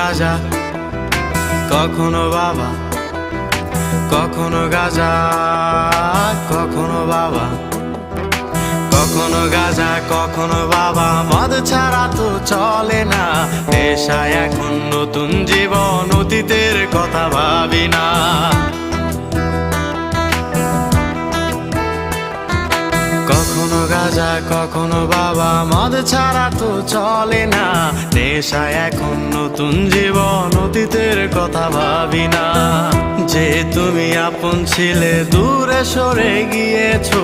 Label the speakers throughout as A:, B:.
A: গাঁজা, কখনো বাবা, কখনো গাঁজা, কখনো বাবা, কখনো গাঁজা, কখনো বাবা। মদ ছাড়া তো চলে না, নেশায় এখন নতুন জীবন, অতীতের কথা ভাবি না। কখনো গাঁজা, কখনো বাবা, মদ ছাড়া তো চলে না, নেশায় এখন নতুন জীবন, অতীতের কথা ভাবি না। যে তুমি আপন ছিলে দূরে সরে গিয়েছো,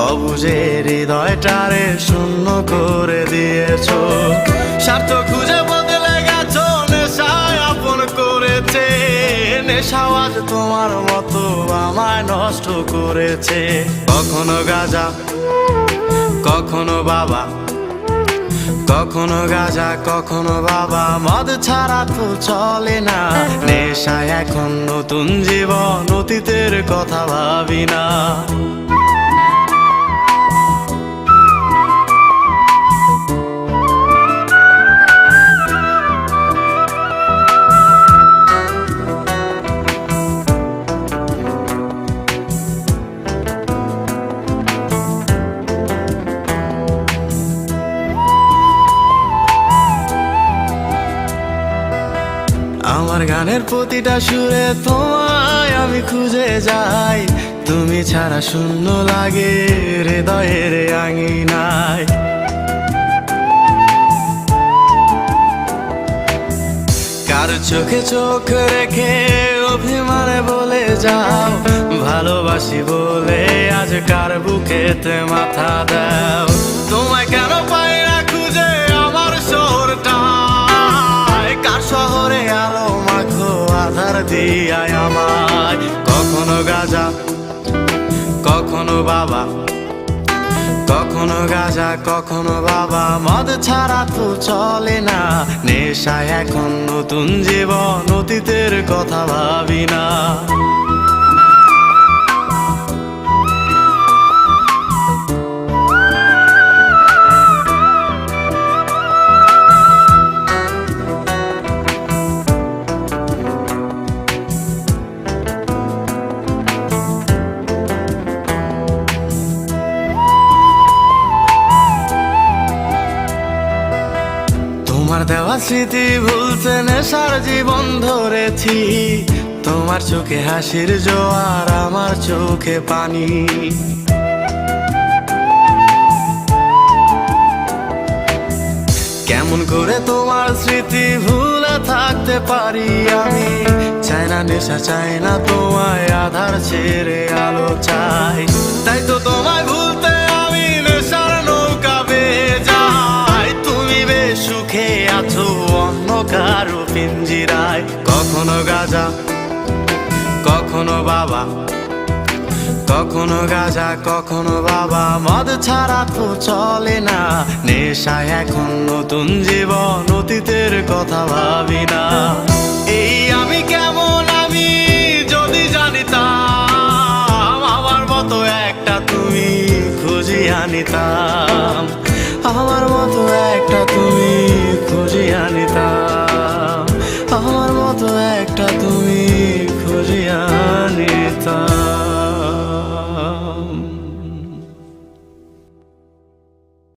A: অবুঝে হৃদয়টারে শূন্য করে দিয়েছো। স্বার্থ খুঁজে বদলে গেছো, নেশায় আপন করেছে, নেশাও আজ তোমার মতো আমায় নষ্ট করেছে। কখনো গাঁজা, কখনো বাবা, কখনো গাঁজা, কখনো বাবা, মদ ছাড়া তো চলে না, নেশায় এখন নতুন জীবন, অতীতের কথা ভাবি না। আমার গানের প্রতিটা সুরে তোমায় আমি খুঁজে যাই, তুমি ছাড়া শূন্য লাগে হৃদয়ের আঙিনায়। কার চোখে চোখ রেখে অভিমানে বলে যাও, ভালোবাসি বলে আজ কার বুকেতে মাথা দাও। তোমায় কেন পাই না খুঁজে আমার শহরটা, কার শহরে আলো মাখো আধার দিয়ায় আমায়। কখনো গাঁজা, কখনো বাবা, কখনো গাঁজা, কখনো বাবা, মদ ছাড়া তো চলে না, নেশায় এখন নতুন জীবন, অতীতের কথা ভাবি না। তোমার দেওয়া স্মৃতি ভুলতে নেশার জীবন ধরেছি, তোমার চোখে হাসির জোয়ার, আমার চোখে পানি। কেমন করে তোমার স্মৃতি ভুলে থাকতে পারি আমি, চাই না নেশা, চাই না তোমায় আধার ছেড়ে আলো চাই। তাই তো তোমায় ভুলতে আমি নেশার নৌকা বেয়ে যাই, তুমি বেশ সুখে আছো অন্য কারো পিঞ্জিরায়। কখনো গাঁজা, কখনো বাবা, কখনো গাঁজা, কখনো বাবা, মদ ছাড়া তো চলে না, নেশায় এখন নতুন জীবন, অতীতের কথা ভাবি না। এই আমি কেমন আমি যদি জানিতাম, আমার মতো একটা তুমি খুঁজিয়া নিতাম, আমার মতো একটা তুমি খুঁজিয়া নিতাম, আমার মতো একটা তুমি খুঁজিয়া নিতাম।